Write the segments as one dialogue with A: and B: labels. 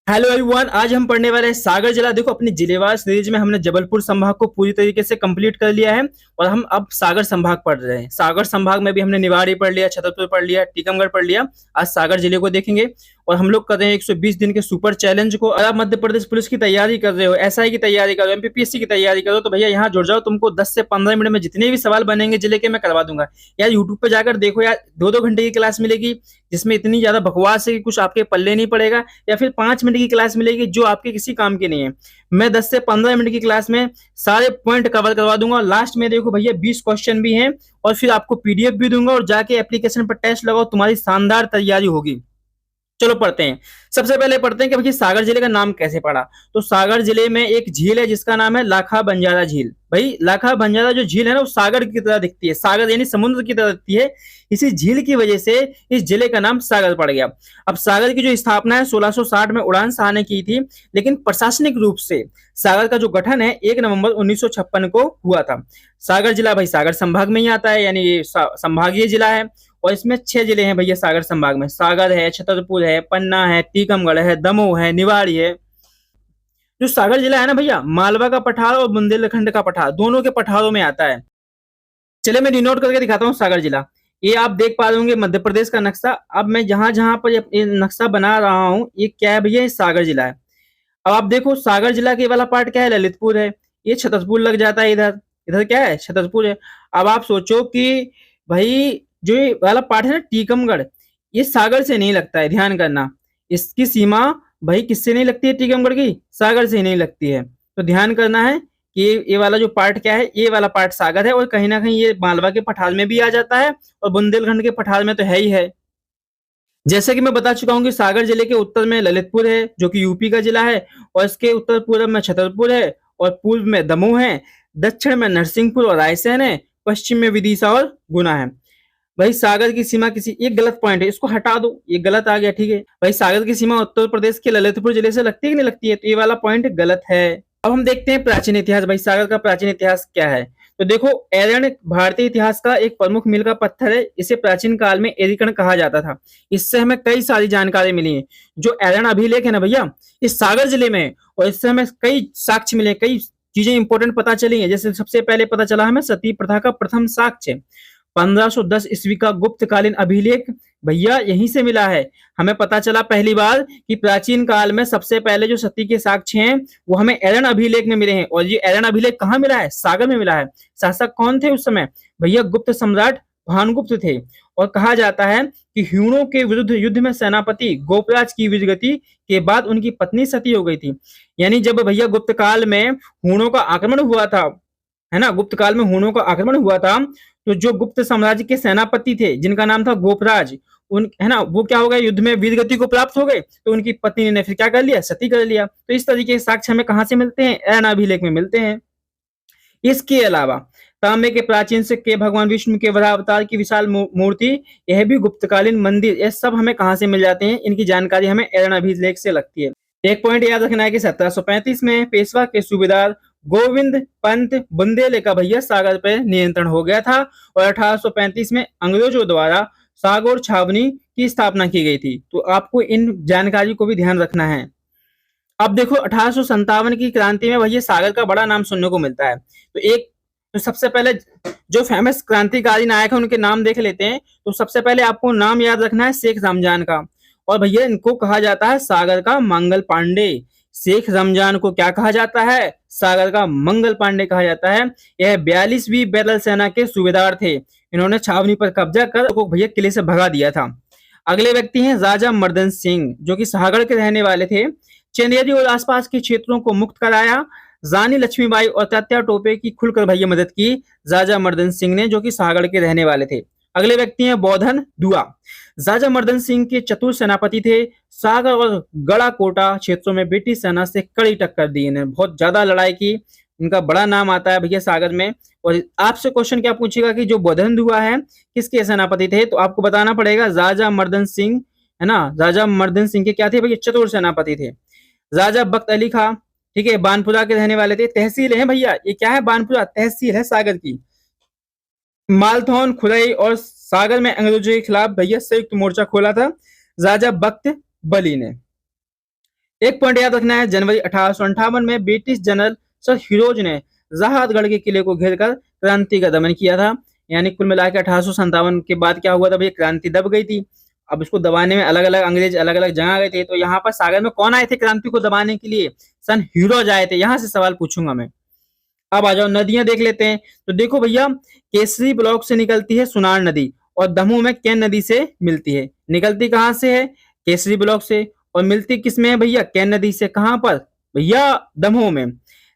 A: Hello everyone, आज हम पढ़ने वाले हैं सागर जिला। देखो, अपनी जिलेवार सीरीज में हमने जबलपुर संभाग को पूरी तरीके से कंप्लीट कर लिया है और हम अब सागर संभाग पढ़ रहे हैं। सागर संभाग में भी हमने निवाड़ी पढ़ लिया, छतरपुर पढ़ लिया, टीकमगढ़ पढ़ लिया। आज सागर जिले को देखेंगे और हम लोग कर रहे हैं 120 दिन के सुपर चैलेंज को। अगर आप मध्य प्रदेश पुलिस की तैयारी कर रहे हो, एसआई की तैयारी कर रहे हो, एमपीपीएससी की तैयारी कर रहे हो, तो भैया यहाँ जुड़ जाओ। तुमको 10 से 15 मिनट में जितने भी सवाल बनेंगे जिले के, मैं करवा दूंगा। यार यूट्यूब पे जाकर देखो यार, 2-2 घंटे की क्लास मिलेगी जिसमें इतनी ज्यादा बकवास है कि कुछ आपके पल्ले नहीं पड़ेगा, या फिर 5 मिनट की क्लास मिलेगी जो आपके किसी काम की नहीं है। मैं 10 से 15 मिनट की क्लास में सारे पॉइंट कवर करवा दूंगा। लास्ट में देखो भैया 20 क्वेश्चन भी हैं और फिर आपको पीडीएफ भी दूंगा और जाके एप्लीकेशन पर टेस्ट लगाओ, तुम्हारी शानदार तैयारी होगी। चलो पढ़ते हैं। सबसे पहले पढ़ते हैं कि भाई सागर जिले का नाम कैसे पड़ा। तो सागर जिले में एक झील है जिसका नाम है लाखा बंजारा झील। भाई लाखा बंजारा जो झील है ना, वो सागर की तरह दिखती है, सागर यानी समुद्र की तरह दिखती है। इसी झील की वजह से इस जिले का नाम सागर पड़ गया। अब सागर की जो स्थापना है 1660 में उड़ान शाह ने की थी, लेकिन प्रशासनिक रूप से सागर का जो गठन है 1 नवंबर 1956 को हुआ था। सागर जिला भाई सागर संभाग में ही आता है, यानी ये संभागीय जिला है। और इसमें 6 जिले हैं भैया सागर संभाग में। सागर है, छतरपुर है, पन्ना है, टीकमगढ़ है, दमोह है, निवाड़ी है। जो सागर जिला है ना भैया, मालवा का पठार और बुंदेलखंड का पठार दोनों के पठारों में आता है। चले मैं डिनोट करके दिखाता हूँ सागर जिला। ये आप देख पा रहे होंगे मध्य प्रदेश का नक्शा। अब मैं जहां जहां पर ये नक्शा बना रहा हूँ, ये क्या है भैया, ये सागर जिला है। अब आप देखो सागर जिला के वाला पार्ट क्या है, ललितपुर है। ये छतरपुर लग जाता है इधर। इधर क्या है, छतरपुर है। अब आप सोचो कि भाई जो ये वाला पार्ट है ना टीकमगढ़, ये सागर से नहीं लगता है, ध्यान करना। इसकी सीमा भाई किससे नहीं लगती है, टीकमगढ़ की सागर से ही नहीं लगती है। तो ध्यान करना है कि ये वाला जो पार्ट क्या है, ये वाला पार्ट सागर है और कहीं ना कहीं ये मालवा के पठार में भी आ जाता है और बुंदेलखंड के पठार में तो है ही है। जैसे कि मैं बता चुका हूँ कि सागर जिले के उत्तर में ललितपुर है जो कि यूपी का जिला है, और इसके उत्तर पूर्व में छतरपुर है और पूर्व में दमोह है, दक्षिण में नरसिंहपुर और रायसेन है, पश्चिम में विदिशा और गुना है। भाई सागर की सीमा किसी एक गलत पॉइंट है, इसको हटा दो, ये गलत आ गया, ठीक है। भाई सागर की सीमा उत्तर प्रदेश के ललितपुर जिले से लगती है कि नहीं लगती है, तो ये वाला पॉइंट गलत है। अब हम देखते हैं प्राचीन इतिहास। भाई सागर का प्राचीन इतिहास क्या है। तो देखो, एरण भारतीय इतिहास का एक प्रमुख मील का पत्थर है। इसे प्राचीन काल में एरिकण कहा जाता था। इससे हमें कई सारी जानकारी मिली है। जो एरण अभिलेख है ना भैया, इस सागर जिले में है और इससे हमें कई साक्ष्य मिले, कई चीजें इंपॉर्टेंट पता चली है। जैसे सबसे पहले पता चला हमें सती प्रथा का प्रथम साक्ष्य 1510 ईस्वी का गुप्तकालीन अभिलेख भैया यहीं से मिला है। हमें पता चला पहली बार कि प्राचीन काल में सबसे पहले जो सती के साक्ष्य हैं वो हमें एरन अभिलेख में मिले हैं। और ये एरन अभिलेख कहाँ मिला है, सागर में मिला है। शासक कौन थे उस समय भैया, गुप्त सम्राट भानुगुप्त थे। और कहा जाता है कि ह्यूणों के विरुद्ध युद्ध में सेनापति गोपराज की वीरगति के बाद उनकी पत्नी सती हो गई थी। यानी जब भैया गुप्त काल में हूणों का आक्रमण हुआ था, है ना, गुप्त काल में हूणों का आक्रमण हुआ था, तो जो गुप्त साम्राज्य के सेनापति थे जिनका नाम था गोपराज, उन, है ना, वो क्या हो गए, युद्ध में वीरगति को प्राप्त हो गए। तो उनकी पत्नी ने फिर क्या कर लिया, सती कर लिया। तो इस तरीके के साक्ष्य हमें कहां से मिलते हैं, एरन अभिलेख में मिलते हैं। इसके अलावा तांबे के प्राचीन सिक्के, भगवान विष्णु के वराह अवतार की विशाल मूर्ति, यह भी गुप्तकालीन मंदिर, ये सब हमें कहां से मिल जाते हैं, इनकी जानकारी हमें एरन अभिलेख से लगती है। एक पॉइंट याद रखना है कि 1735 में पेशवा के सूबेदार गोविंद पंत बुंदेले का भैया सागर पर नियंत्रण हो गया था और 1835 में अंग्रेजों द्वारा सागौर छावनी की स्थापना की गई थी। तो आपको इन जानकारी को भी ध्यान रखना है। अब देखो 1857 की क्रांति में भैया सागर का बड़ा नाम सुनने को मिलता है। तो एक, तो सबसे पहले जो फेमस क्रांतिकारी नायक है उनके नाम देख लेते हैं। तो सबसे पहले आपको नाम याद रखना है शेख रमजान का। और भैया इनको कहा जाता है सागर का मंगल पांडे। शेख रमजान को क्या कहा जाता है, सागर का मंगल पांडे कहा जाता है। यह 42वीं बैरल सेना के सूबेदार थे। इन्होंने छावनी पर कब्जा कर को भैया किले से भगा दिया था। अगले व्यक्ति हैं राजा मर्दन सिंह, जो कि सागर के रहने वाले थे। चंदेरी और आसपास के क्षेत्रों को मुक्त कराया। रानी लक्ष्मीबाई और तात्या टोपे की खुलकर भैया मदद की राजा मर्दन सिंह ने, जो कि सागर के रहने वाले थे। अगले व्यक्ति हैं बौधन दुआ। राजा मर्दन सिंह के चतुर सेनापति थे। सागर और गड़ाकोटा क्षेत्रों में ब्रिटिश सेना से कड़ी टक्कर दी, इन्हें बहुत ज्यादा लड़ाई की। इनका बड़ा नाम आता है भैया सागर में। और आपसे क्वेश्चन क्या पूछेगा कि जो बौधन दुआ है किसके सेनापति थे, तो आपको बताना पड़ेगा राजा मर्दन सिंह, है ना। राजा मर्दन सिंह के क्या थे भैया, चतुर सेनापति थे। राजा बख्त अली खां, ठीक है, बानपुरा के रहने वाले थे। तहसील है भैया, ये क्या है, बानपुरा तहसील है सागर की। मालथौन, खुरई और सागर में अंग्रेजों के खिलाफ भैया संयुक्त मोर्चा खोला था राजा बख्त बली ने। एक पॉइंट याद रखना है, जनवरी 1858 में ब्रिटिश जनरल सर हिरोज ने जहादगढ़ के किले को घेर कर क्रांति का दमन किया था। यानी कुल मिलाकर 1857 के बाद क्या हुआ था भैया, क्रांति दब गई थी। अब इसको दबाने में अलग अलग अंग्रेज अलग अलग जगह गए थे। तो यहाँ पर सागर में कौन आए थे क्रांति को दबाने के लिए? सन हीरोज आए थे। यहाँ से सवाल पूछूंगा मैं। अब आ जाओ, नदियां देख लेते हैं। तो देखो भैया, केसरी ब्लॉक से निकलती है सुनार नदी और दमोह में कैन नदी से मिलती है। निकलती कहाँ से है? केसरी ब्लॉक से। और मिलती किस में है भैया? कैन नदी से। कहाँ पर भैया? दमोह में।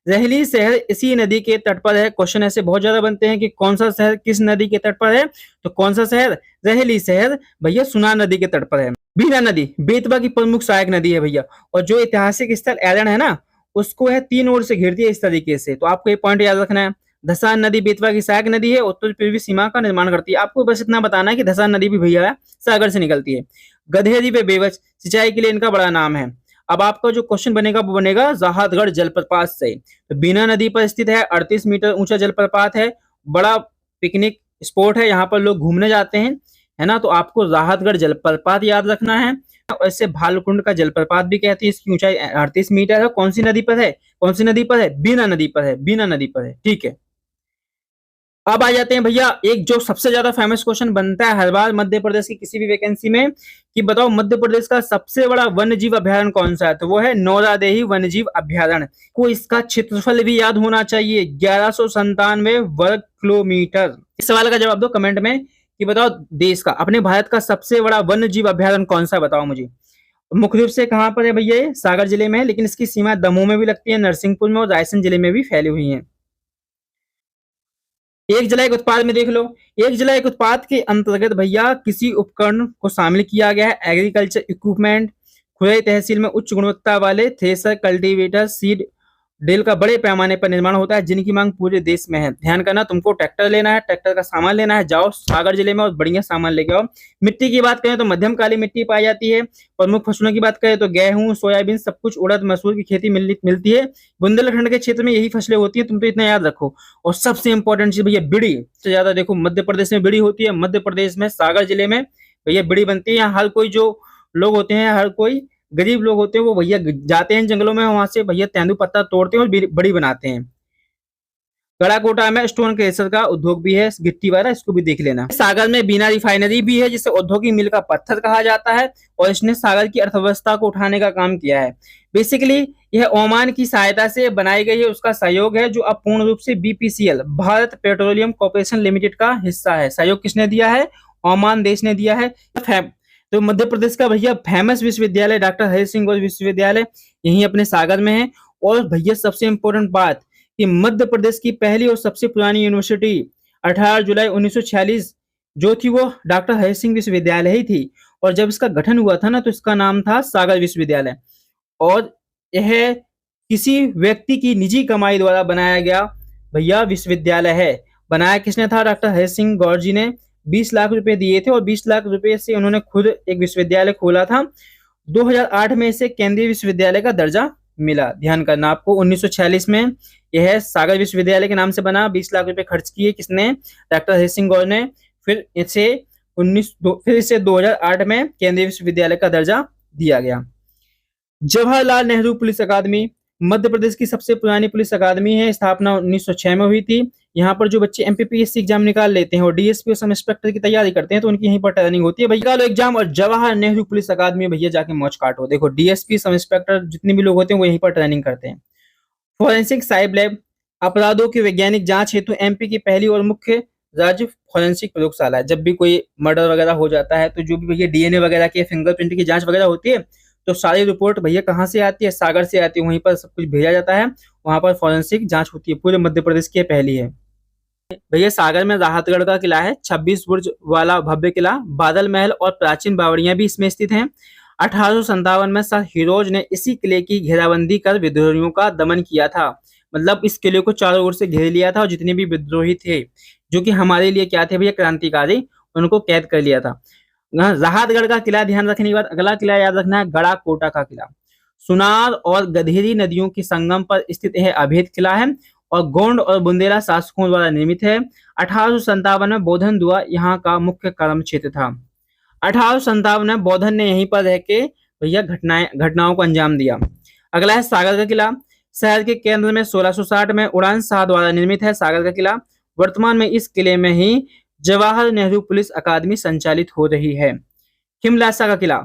A: रेहली शहर इसी नदी के तट पर है। क्वेश्चन ऐसे बहुत ज्यादा बनते हैं कि कौन सा शहर किस नदी के तट पर है, तो कौन सा शहर? रेहली शहर भैया सुनार नदी के तट पर है। बीना नदी बेतवा की प्रमुख सहायक नदी है भैया। और जो ऐतिहासिक स्थल एलन है ना, उसको है तीन ओर से घेरती है इस तरीके से। तो आपको ये पॉइंट याद रखना है। धसान नदी बेतवा की सहायक नदी है, उत्तर पूर्वी सीमा का निर्माण करती है। आपको बस इतना बताना है कि धसान नदी भी भैया सागर से निकलती है। गधेरी पे बेवच सिंचाई के लिए इनका बड़ा नाम है। अब आपका जो क्वेश्चन बनेगा वो बनेगा जहादगढ़ जलप्रपात से। तो बीना नदी पर स्थित है, 38 मीटर ऊंचा जलप्रपात है। बड़ा पिकनिक स्पॉट है, यहाँ पर लोग घूमने जाते हैं, है ना। तो आपको जहादगढ़ जलप्रपात याद रखना है। और इसे भालकुंड का जलप्रपात भी कहते हैं। इसकी ऊंचाई 38 मीटर है। कौन सी नदी पर है? कौन सी नदी पर है? बीना नदी पर है। बीना नदी पर है, ठीक है। अब आ जाते हैं भैया, एक जो सबसे ज्यादा फेमस क्वेश्चन बनता है हर बार मध्य प्रदेश की किसी भी वैकेंसी में, कि बताओ मध्य प्रदेश का सबसे बड़ा वन्य जीव अभ्यारण्य कौन सा है? तो वो है नौरादेही वन्य जीव अभ्यारण्य। को इसका क्षेत्रफल भी याद होना चाहिए, 1197 वर्ग किलोमीटर। इस सवाल का जवाब दो कमेंट में कि बताओ देश का, अपने भारत का सबसे बड़ा वन्य जीव अभ्यारण्य कौन सा, बताओ मुझे। मुख्य रूप से कहां पर है भैया? ये सागर जिले में है, लेकिन इसकी सीमा दमोह में भी लगती है, नरसिंहपुर में और रायसेन जिले में भी फैली हुई है। एक जिला एक उत्पाद में देख लो। एक जिला एक उत्पाद के अंतर्गत भैया किसी उपकरण को शामिल किया गया है। एग्रीकल्चर इक्विपमेंट, खुदाई तहसील में उच्च गुणवत्ता वाले थ्रेसर, कल्टीवेटर, सीड ड्रिल का बड़े पैमाने पर निर्माण होता है, जिनकी मांग पूरे देश में है। ध्यान करना, तुमको ट्रैक्टर लेना है, ट्रैक्टर का सामान लेना है, जाओ सागर जिले में और बढ़िया सामान लेके आओ। मिट्टी की बात करें तो मध्यम काली मिट्टी पाई जाती है। प्रमुख फसलों की बात करें तो गेहूं, सोयाबीन, सब कुछ, उड़द, मसूर की खेती मिलती है। बुंदेलखंड के क्षेत्र में यही फसलें होती है, तुम तो इतना याद रखो। और सबसे इंपॉर्टेंट चीज भैया बीड़ी, सबसे ज्यादा देखो मध्य प्रदेश में बीड़ी होती है। मध्य प्रदेश में सागर जिले में भैया बीड़ी बनती है। यहाँ हर कोई जो लोग होते हैं, हर कोई गरीब लोग होते हैं, वो भैया जाते हैं जंगलों में, वहां से भैया तेंदू पत्ता तोड़ते हैं और बड़ी बनाते हैं। गड़ाकोटा में स्टोन क्रेशर का उद्योग भी है, गिट्टी वाला, इसको भी देख लेना। सागर में बीना रिफाइनरी भी है, जिसे औद्योगिक मिल का पत्थर कहा जाता है, और इसने सागर की अर्थव्यवस्था को उठाने का काम किया है। बेसिकली यह ओमान की सहायता से बनाई गई है, उसका सहयोग है, जो अब पूर्ण रूप से BPCL Bharat petroleum corporation limited का हिस्सा है। सहयोग किसने दिया है? ओमान देश ने दिया है। तो मध्य प्रदेश का भैया फेमस विश्वविद्यालय डॉक्टर हरि सिंह गौर विश्वविद्यालय यहीं अपने सागर में है। और भैया सबसे इंपॉर्टेंट बात कि मध्य प्रदेश की पहली और सबसे पुरानी यूनिवर्सिटी 18 जुलाई 1946 जो थी वो डॉक्टर हरि सिंह विश्वविद्यालय ही थी। और जब इसका गठन हुआ था ना, तो इसका नाम था सागर विश्वविद्यालय। और यह किसी व्यक्ति की निजी कमाई द्वारा बनाया गया भैया विश्वविद्यालय है। बनाया किसने था? डॉक्टर हरि सिंह गौर जी ने 20 लाख रुपए दिए थे, और 20 लाख रुपए से उन्होंने खुद एक विश्वविद्यालय खोला था। 2008 में इसे केंद्रीय विश्वविद्यालय का दर्जा मिला। ध्यान करना आपको, 1946 में यह सागर विश्वविद्यालय के नाम से बना। 20 लाख रुपए खर्च किए किसने? डॉक्टर हरि सिंह गौर ने। फिर इसे 2008 में केंद्रीय विश्वविद्यालय का दर्जा दिया गया। जवाहरलाल नेहरू पुलिस अकादमी मध्य प्रदेश की सबसे पुरानी पुलिस अकादमी है। स्थापना 1906 में हुई थी। यहाँ पर जो बच्चे एमपीपीएससी एग्जाम निकाल लेते हैं और डीएसपी और सब इंस्पेक्टर की तैयारी करते हैं, तो उनकी यहीं पर ट्रेनिंग होती है। भैया एग्जाम और जवाहर नेहरू पुलिस अकादमी भैया जाके मौज काटो। देखो डीएसपी सब इंस्पेक्टर जितने भी लोग होते हैं वो यहीं पर ट्रेनिंग करते हैं। फॉरेंसिक साइब लैब अपराधों की वैज्ञानिक जांच हेतु एमपी की पहली और मुख्य राज्य फॉरेंसिक प्रयोगशाला है। जब भी कोई मर्डर वगैरह हो जाता है, तो जो भी भैया डीएनए वगैरह की फिंगरप्रिंट की जांच वगैरह होती है, तो सारी रिपोर्ट भैया कहाँ से आती है? सागर से आती है। वहीं पर सब कुछ भेजा जाता है, वहां पर फॉरेंसिक जांच होती है। पूरे मध्य प्रदेश की पहली है भैया। सागर में राहतगढ़ का किला है, 26 बुर्ज वाला भव्य किला, बादल महल और प्राचीन बावड़ियां भी इसमें स्थित हैं। 1857 में सर हिरोज ने इसी किले की घेराबंदी कर विद्रोहियों का दमन किया था। मतलब इस किले को चारों ओर से घेर लिया था, और जितने भी विद्रोही थे जो कि हमारे लिए क्या थे भैया, क्रांतिकारी, उनको कैद कर लिया था। राहतगढ़ का किला ध्यान रखने के बाद अगला किला याद रखना है, गड़ाकोटा का किला। सुनार और गधेरी नदियों के संगम पर स्थित यह अभेद किला है, और गोंड और बुंदेला शासकों द्वारा निर्मित है। 1857 में बौद्धन दुआ यहाँ का मुख्य कर्म क्षेत्र था। 1857 में बौद्धन ने यहीं पर रह के भैया घटनाओं को अंजाम दिया। अगला है सागर का किला। शहर के केंद्र में 1660 में उड़ान शाह द्वारा निर्मित है सागर का किला। वर्तमान में इस किले में ही जवाहर नेहरू पुलिस अकादमी संचालित हो रही है। खिमलासा का किला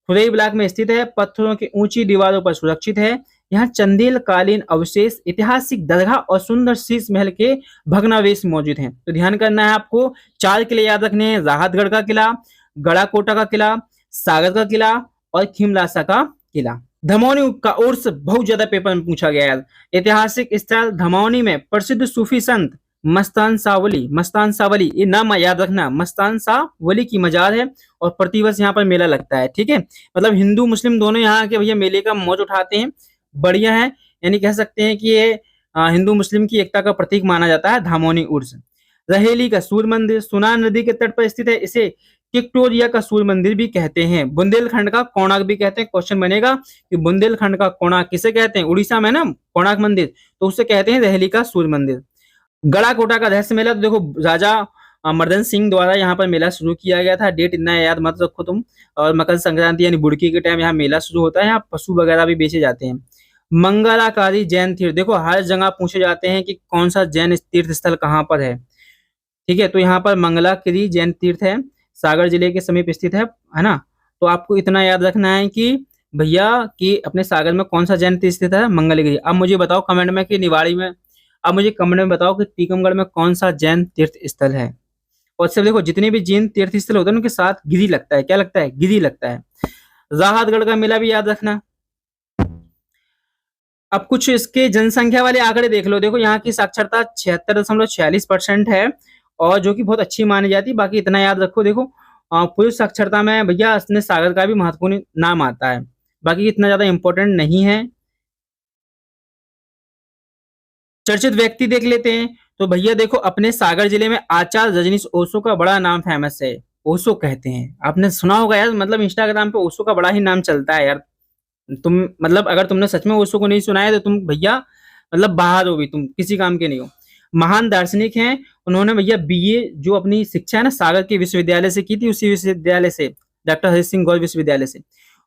A: खुरई ब्लॉक में स्थित है, पत्थरों की ऊंची दीवारों पर सुरक्षित है। यहाँ चंदेल कालीन अवशेष, ऐतिहासिक दरगाह और सुंदर शीश महल के भग्नावशेष मौजूद हैं। तो ध्यान करना है आपको, 4 किले याद रखने हैं, राहतगढ़ का किला, गड़ाकोटा का किला, सागर का किला और खिमलासा का किला। धमौनी का उर्स बहुत ज्यादा पेपर में पूछा गया है। ऐतिहासिक स्थल धमौनी में प्रसिद्ध सूफी संत मस्तान सावली, ये नाम याद रखना, मस्तान सावली की मजार है और प्रतिवर्ष यहाँ पर मेला लगता है। ठीक है, मतलब हिंदू मुस्लिम दोनों यहाँ के भैया मेले का मौज उठाते हैं, बढ़िया है। यानी कह सकते हैं कि ये हिंदू मुस्लिम की एकता का प्रतीक माना जाता है धामोनी उर्स। रहेली का सूर्य मंदिर सुनार नदी के तट पर स्थित है, इसे विक्टोरिया का सूर्य मंदिर भी कहते हैं। बुंदेलखंड का कोणार्क भी कहते हैं। क्वेश्चन बनेगा कि बुंदेलखंड का कोणार्क किसे कहते हैं, उड़ीसा में ना कोणार्क मंदिर, तो उसे कहते हैं रहेली का सूर्य मंदिर। गड़ाकोटा का रहस्य मेला, तो देखो राजा मर्दन सिंह द्वारा यहाँ पर मेला शुरू किया गया था। डेट इतना याद मत रखो तुम। और मकर संक्रांति यानी बुड़की के टाइम यहाँ मेला शुरू होता है। यहाँ पशु वगैरह भी बेचे जाते हैं। मंगलाकारी जैन तीर्थ, देखो हर जगह पूछे जाते हैं कि कौन सा जैन तीर्थ स्थल कहाँ पर है। ठीक है, तो यहाँ पर मंगलागिरी जैन तीर्थ है, सागर जिले के समीप स्थित है ना। तो आपको इतना याद रखना है कि भैया कि अपने सागर में कौन सा जैन तीर्थ स्थित है, मंगलगिरी। अब मुझे बताओ कमेंट में कि निवाड़ी में, अब मुझे कमेंट में बताओ कि टीकमगढ़ में कौन सा जैन तीर्थ स्थल है। और सिर्फ देखो जितने भी जैन तीर्थ स्थल होते हैं उनके साथ गिरी लगता है, क्या लगता है, गिरी लगता है। राहतगढ़ का मेला भी याद रखना। अब कुछ इसके जनसंख्या वाले आंकड़े देख लो। देखो यहाँ की साक्षरता 76.46% है और जो कि बहुत अच्छी मानी जाती है। बाकी इतना याद रखो, देखो पुरुष साक्षरता में भैया अपने सागर का भी महत्वपूर्ण नाम आता है, बाकी इतना ज्यादा इंपॉर्टेंट नहीं है। चर्चित व्यक्ति देख लेते हैं। तो भैया देखो अपने सागर जिले में आचार्य रजनीश ओशो का बड़ा नाम फेमस है। ओशो कहते हैं, आपने सुना होगा यार, मतलब इंस्टाग्राम पे ओशो का बड़ा ही नाम चलता है यार। तुम मतलब अगर तुमने सच में ओशो को नहीं सुना है तो तुम भैया मतलब बाहर हो भी, तुम किसी काम के नहीं हो। महान दार्शनिक हैं, उन्होंने भैया बीए जो अपनी शिक्षा है ना सागर के विश्वविद्यालय से की थी, उसी विश्वविद्यालय से, डॉक्टर हरि सिंह गौर विश्वविद्यालय से।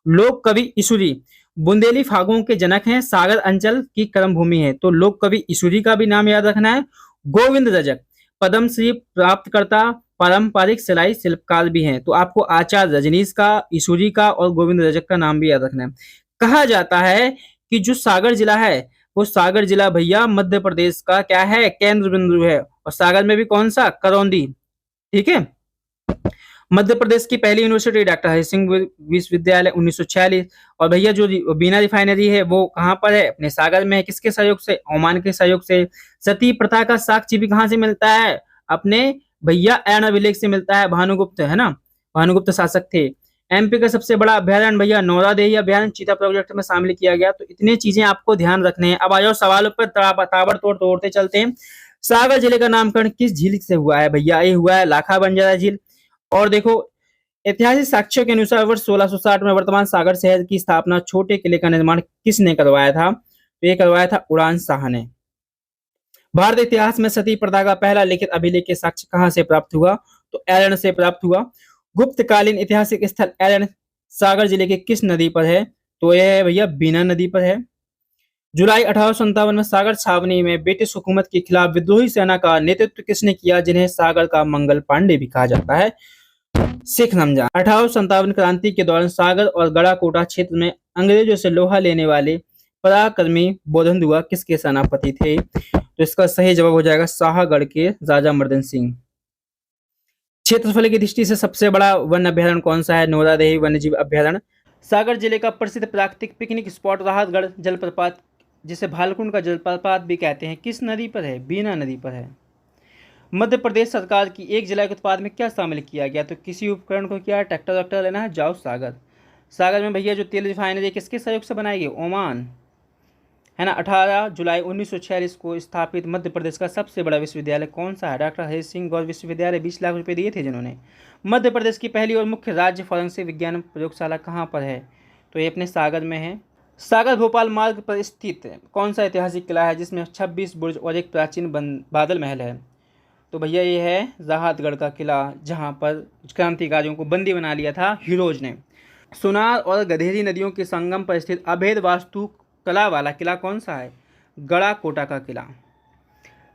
A: लोक कवि ईशुरी बुंदेली फागों के जनक हैं, सागर अंचल की कर्म भूमि है। तो लोक कवि ईशुरी का भी नाम याद रखना है। गोविंद रजक पद्मश्री प्राप्तकर्ता पारंपरिक सिलाई शिल्पकार भी हैं। तो आपको आचार्य रजनीश का, ईशुरी का और गोविंद रजक का नाम भी याद रखना है। कहा जाता है कि जो सागर जिला है वो सागर जिला भैया मध्य प्रदेश का क्या है, केंद्र बिंदु है। और सागर में भी कौन सा, करौंदी। ठीक है, मध्य प्रदेश की पहली यूनिवर्सिटी डॉक्टर हरि सिंह विश्वविद्यालय 1946। और भैया जो बीना रिफाइनरी है वो कहाँ पर है, अपने सागर में है। किसके सहयोग से, ओमान के सहयोग से। सती प्रथा का साक्ष्य भी कहाँ से मिलता है, अपने भैया एर्न अभिलेख से मिलता है। भानुगुप्त है ना, भानुगुप्त शासक थे। एमपी का सबसे बड़ा अभ्यारण्य भैया नौरादेही अभ्यारण्य चीता प्रोजेक्ट में शामिल किया गया। तो इतनी चीजें आपको ध्यान रखने हैं। अब आ जाओ सवालों पर ताबड़तोड़ तोड़ते चलते हैं। सागर जिले का नामकरण किस झील से हुआ है भैया, ये हुआ है लाखा बंजारा झील। और देखो ऐतिहासिक साक्ष्यों के अनुसार वर्ष 1660 में वर्तमान सागर शहर की स्थापना छोटे किले का निर्माण किसने करवाया था, तो ये करवाया था उड़ान शाह ने। भारत इतिहास में सती प्रथा का पहला लिखित अभिलेख के साक्ष्य कहां से प्राप्त हुआ, तो एलन से प्राप्त हुआ। गुप्तकालीन ऐतिहासिक स्थल एलन सागर जिले के किस नदी पर है, तो यह है भैया बीना नदी पर है। जुलाई 1857 में सागर छावनी में ब्रिटिश हुकूमत के खिलाफ विद्रोही सेना का नेतृत्व किसने किया, जिन्हें सागर का मंगल पांडे भी कहा जाता है, सिख रमजान। 1857 क्रांति के दौरान सागर और गड़ाकोटा क्षेत्र में अंग्रेजों से लोहा लेने वाले पराक्रमी बोधन किसके सेनापति थे, तो इसका सही जवाब हो जाएगा शाहगढ़ के राजा मर्दन सिंह। क्षेत्रफल की दृष्टि से सबसे बड़ा वन अभ्यारण्य कौन सा है, नौरादेही वन्यजीव अभ्यारण्य। सागर जिले का प्रसिद्ध प्राकृतिक पिकनिक स्पॉट राहतगढ़ जलप्रपात, जिसे भालकुंड का जलप्रपात भी कहते हैं, किस नदी पर है, बीना नदी पर है। मध्य प्रदेश सरकार की एक जिला के उत्पाद में क्या शामिल किया गया, तो किसी उपकरण को क्या ट्रैक्टर वैक्टर लेना है, जाओ सागर। सागर में भैया जो तेल रिफाइनरी किसके सहयोग से बनाई गई, ओमान है ना। 18 जुलाई 1946 को स्थापित मध्य प्रदेश का सबसे बड़ा विश्वविद्यालय कौन सा है, डॉक्टर हरि सिंह गौर विश्वविद्यालय। 20 लाख रुपए दिए थे जिन्होंने। मध्य प्रदेश की पहली और मुख्य राज्य फॉरेंसिक विज्ञान प्रयोगशाला कहाँ पर है, तो ये अपने सागर में है। सागर भोपाल मार्ग पर स्थित कौन सा ऐतिहासिक किला है जिसमें 26 बुर्ज और एक प्राचीन बादल महल है, तो भैया ये है राहतगढ़ का किला, जहाँ पर क्रांतिकारियों को बंदी बना लिया था हीरोज ने। सुनार और गधेरी नदियों के संगम पर स्थित अभेद वास्तु कला वाला किला कौन सा है? गड़ा कोटा का किला।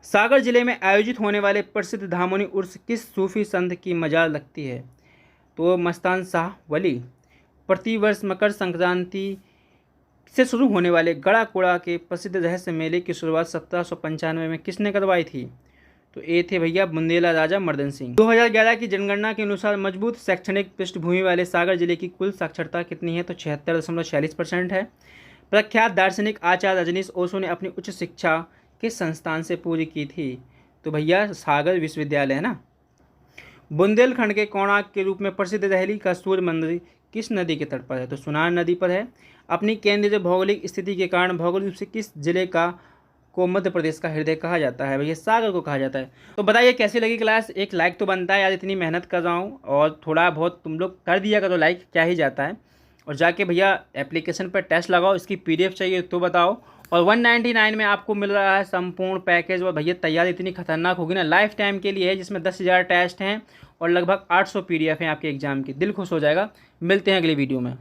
A: सागर जिले में आयोजित होने वाले प्रसिद्ध धामोनी उर्स किस सूफी संत की मजार लगती है? तो मस्तान शाह वली। प्रतिवर्ष मकर संक्रांति से शुरू होने वाले गड़ा कोड़ा के प्रसिद्ध रहस्य मेले की शुरुआत 1795 में किसने करवाई थी? तो ये थे भैया बुंदेला राजा मर्दन सिंह। 2011 की जनगणना के अनुसार मजबूत शैक्षणिक पृष्ठभूमि वाले सागर जिले की कुल साक्षरता कितनी है? तो 76.46% है। प्रख्यात दार्शनिक आचार्य रजनीश ओशो ने अपनी उच्च शिक्षा किस संस्थान से पूरी की थी? तो भैया सागर विश्वविद्यालय है ना। बुंदेलखंड के कोणार्क के रूप में प्रसिद्ध रहली का सूर्य मंदिर किस नदी के तट पर है? तो सुनार नदी पर है। अपनी केंद्रीय भौगोलिक स्थिति के कारण भौगोलिक रूप से किस जिले को मध्य प्रदेश का हृदय कहा जाता है? भैया सागर को कहा जाता है। तो बताइए कैसी लगी क्लास? एक लाइक तो बनता है यार, इतनी मेहनत कर रहा हूँ और थोड़ा बहुत तुम लोग कर दिया करो लाइक, क्या ही जाता है। और जाके भैया एप्लीकेशन पर टेस्ट लगाओ, इसकी PDF चाहिए तो बताओ। और 199 में आपको मिल रहा है संपूर्ण पैकेज। और भैया तैयारी इतनी खतरनाक होगी ना, लाइफ टाइम के लिए है, जिसमें 10,000 टेस्ट हैं और लगभग 800 PDF हैं आपके एग्जाम की। दिल खुश हो जाएगा। मिलते हैं अगली वीडियो में।